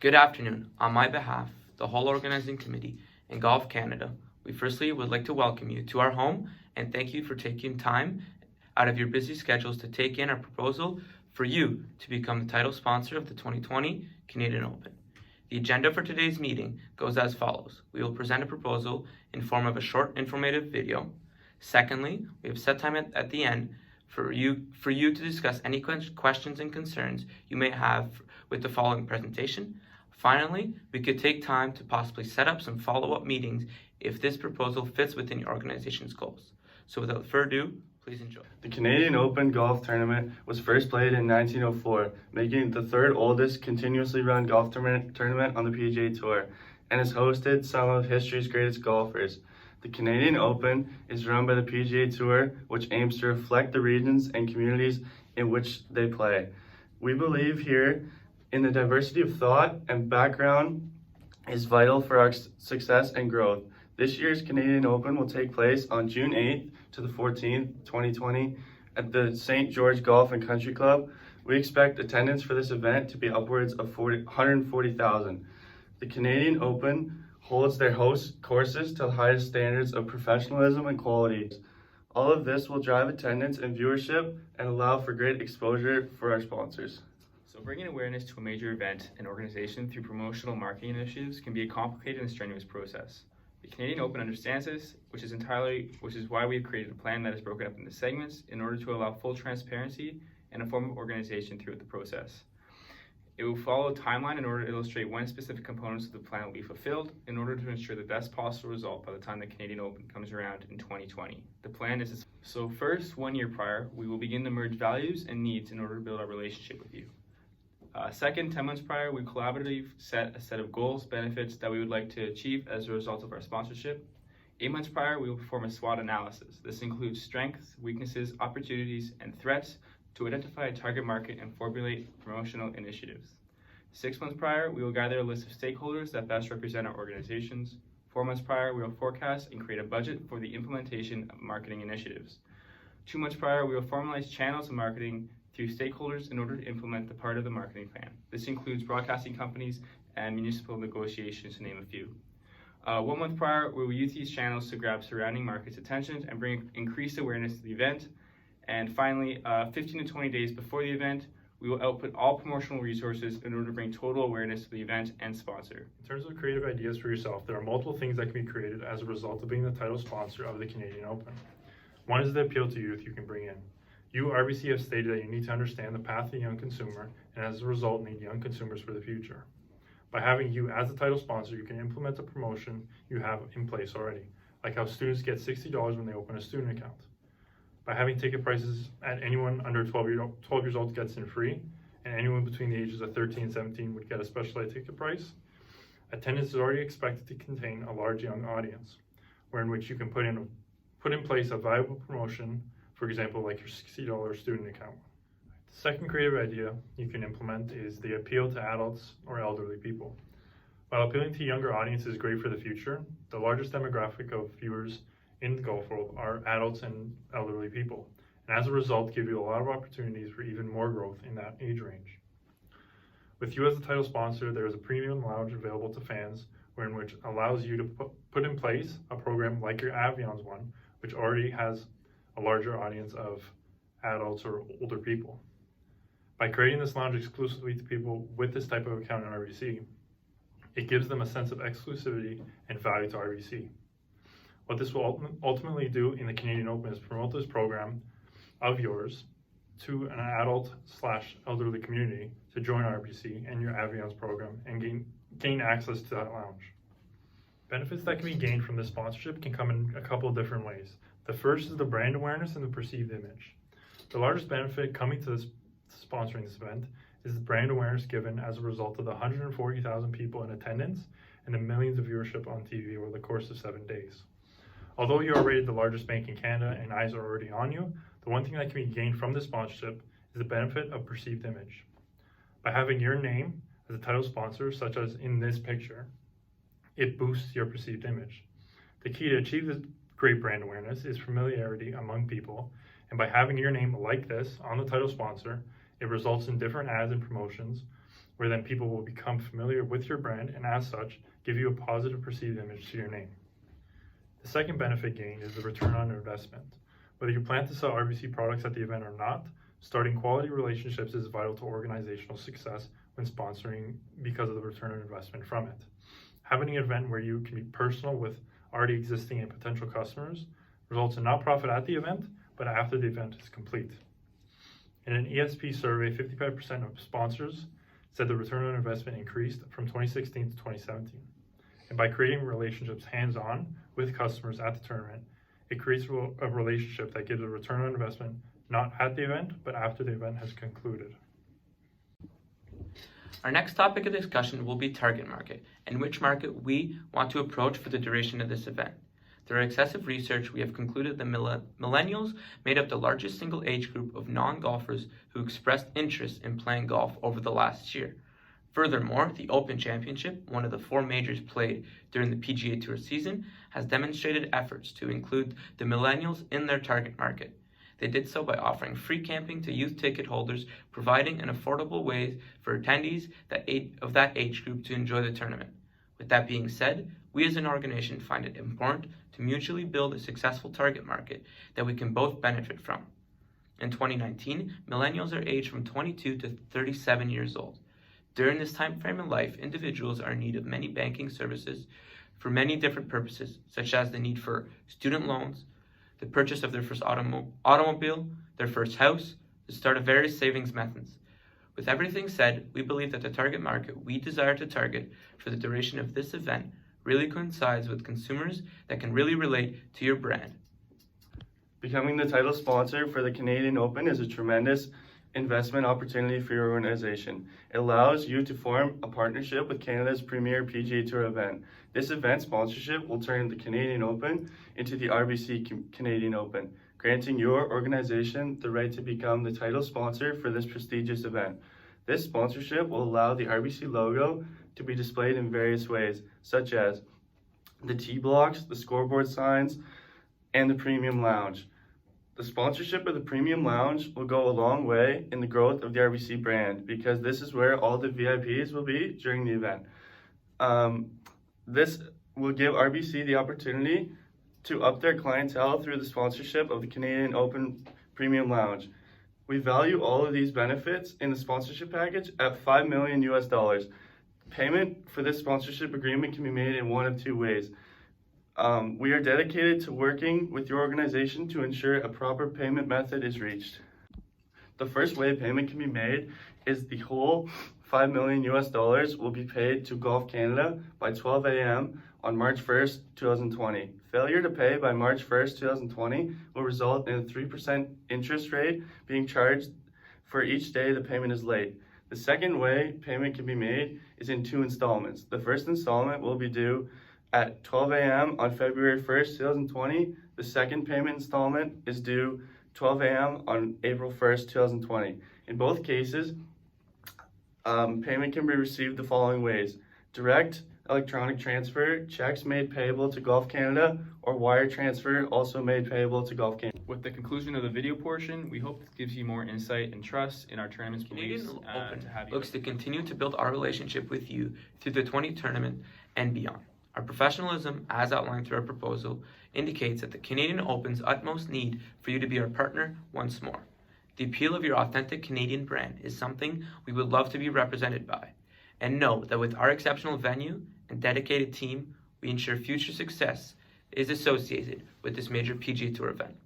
Good afternoon. On my behalf, the whole organizing committee, and Golf Canada, we firstly would like to welcome you to our home and thank you for taking time out of your busy schedules to take in our proposal for you to become the title sponsor of the 2020 Canadian Open. The agenda for today's meeting goes as follows. We will present a proposal in form of a short informative video. Secondly, we have set time at the end for you to discuss any questions and concerns you may have with the following presentation. Finally, we could take time to possibly set up some follow-up meetings if this proposal fits within your organization's goals. So without further ado, please enjoy. The Canadian Open golf tournament was first played in 1904, making it the third oldest continuously run golf tournament on the PGA Tour, and has hosted some of history's greatest golfers. The Canadian Open is run by the PGA Tour, which aims to reflect the regions and communities in which they play. We believe here in the diversity of thought and background is vital for our success and growth. This year's Canadian Open will take place on June 8th to the 14th, 2020 at the St. George Golf and Country Club. We expect attendance for this event to be upwards of 140,000. The Canadian Open holds their host courses to the highest standards of professionalism and quality. All of this will drive attendance and viewership and allow for great exposure for our sponsors. So bringing awareness to a major event and organization through promotional marketing initiatives can be a complicated and strenuous process. The Canadian Open understands this, which is why we've created a plan that is broken up into segments in order to allow full transparency and a form of organization throughout the process. It will follow a timeline in order to illustrate when specific components of the plan will be fulfilled in order to ensure the best possible result by the time the Canadian Open comes around in 2020. The plan is so first, 1 year prior, we will begin to merge values and needs in order to build our relationship with you. Second, 10 months prior, we collaboratively set a set of goals, benefits that we would like to achieve as a result of our sponsorship. 8 months prior, we will perform a SWOT analysis. This includes strengths, weaknesses, opportunities, and threats to identify a target market and formulate promotional initiatives. 6 months prior, we will gather a list of stakeholders that best represent our organizations. 4 months prior, we will forecast and create a budget for the implementation of marketing initiatives. 2 months prior, we will formalize channels of marketing through stakeholders in order to implement the part of the marketing plan. This includes broadcasting companies and municipal negotiations, to name a few. 1 month prior, we will use these channels to grab surrounding markets' attention and bring increased awareness to the event. And finally, 15 to 20 days before the event, we will output all promotional resources in order to bring total awareness to the event and sponsor. In terms of creative ideas for yourself, there are multiple things that can be created as a result of being the title sponsor of the Canadian Open. One is the appeal to youth you can bring in. You, RBC, have stated that you need to understand the path of the young consumer, and as a result, need young consumers for the future. By having you as the title sponsor, you can implement the promotion you have in place already, like how students get $60 when they open a student account. By having ticket prices at anyone under 12 years old gets in free, and anyone between the ages of 13 and 17 would get a specialized ticket price, attendance is already expected to contain a large young audience, wherein which you can put in place a viable promotion, for example, like your $60 student account. The second creative idea you can implement is the appeal to adults or elderly people. While appealing to younger audiences is great for the future, the largest demographic of viewers in the golf world are adults and elderly people, and as a result give you a lot of opportunities for even more growth in that age range. With you as the title sponsor, there is a premium lounge available to fans, which allows you to put in place a program like your Avions one, which already has a larger audience of adults or older people. By creating this lounge exclusively to people with this type of account in RBC, it gives them a sense of exclusivity and value to RBC. What this will ultimately do in the Canadian Open is promote this program of yours to an adult/elderly community to join RBC and your Avions program and gain access to that lounge. Benefits that can be gained from this sponsorship can come in a couple of different ways. The first is the brand awareness and the perceived image. The largest benefit coming to sponsoring this event is the brand awareness given as a result of the 140,000 people in attendance and the millions of viewership on TV over the course of 7 days. Although you are rated the largest bank in Canada and eyes are already on you, the one thing that can be gained from this sponsorship is the benefit of perceived image. By having your name as a title sponsor, such as in this picture, it boosts your perceived image. The key to achieve this great brand awareness is familiarity among people, and by having your name like this on the title sponsor, it results in different ads and promotions where then people will become familiar with your brand and as such, give you a positive perceived image to your name. The second benefit gained is the return on investment. Whether you plan to sell RBC products at the event or not, starting quality relationships is vital to organizational success when sponsoring because of the return on investment from it. Having an event where you can be personal with already existing and potential customers results in not profit at the event, but after the event is complete. In an ESP survey, 55% of sponsors said the return on investment increased from 2016 to 2017. And by creating relationships hands-on with customers at the tournament, it creates a relationship that gives a return on investment not at the event, but after the event has concluded. Our next topic of discussion will be target market, and which market we want to approach for the duration of this event. Through excessive research, we have concluded that millennials made up the largest single age group of non-golfers who expressed interest in playing golf over the last year. Furthermore, the Open Championship, one of the 4 majors played during the PGA Tour season, has demonstrated efforts to include the millennials in their target market. They did so by offering free camping to youth ticket holders, providing an affordable way for attendees of that age group to enjoy the tournament. With that being said, we as an organization find it important to mutually build a successful target market that we can both benefit from. In 2019, millennials are aged from 22 to 37 years old. During this time frame in life, individuals are in need of many banking services for many different purposes, such as the need for student loans, the purchase of their first automobile, their first house, the start of various savings methods. With everything said, we believe that the target market we desire to target for the duration of this event really coincides with consumers that can really relate to your brand. Becoming the title sponsor for the Canadian Open is a tremendous investment opportunity for your organization. It allows you to form a partnership with Canada's premier PGA Tour event. This event sponsorship will turn the Canadian Open into the RBC Canadian Open, granting your organization the right to become the title sponsor for this prestigious event. This sponsorship will allow the RBC logo to be displayed in various ways, such as the tee blocks, the scoreboard signs, and the premium lounge. The sponsorship of the Premium Lounge will go a long way in the growth of the RBC brand because this is where all the VIPs will be during the event. This will give RBC the opportunity to up their clientele through the sponsorship of the Canadian Open Premium Lounge. We value all of these benefits in the sponsorship package at $5 million US. Payment for this sponsorship agreement can be made in one of 2 ways. We are dedicated to working with your organization to ensure a proper payment method is reached. The first way payment can be made is the whole $5 million US will be paid to Golf Canada by 12 a.m. on March 1st, 2020. Failure to pay by March 1st, 2020 will result in a 3% interest rate being charged for each day the payment is late. The second way payment can be made is in 2 installments. The first installment will be due at 12 a.m. on February 1st, 2020. The second payment installment is due 12 a.m. on April 1st, 2020. In both cases, payment can be received the following ways: direct electronic transfer, checks made payable to Golf Canada, or wire transfer also made payable to Golf Canada. With the conclusion of the video portion, we hope this gives you more insight and trust in our tournament's beliefs. Canadian Open looks to continue to build our relationship with you through the 20 tournament and beyond. Our professionalism, as outlined through our proposal, indicates that the Canadian Open's utmost need for you to be our partner once more. The appeal of your authentic Canadian brand is something we would love to be represented by. And know that with our exceptional venue and dedicated team, we ensure future success is associated with this major PGA Tour event.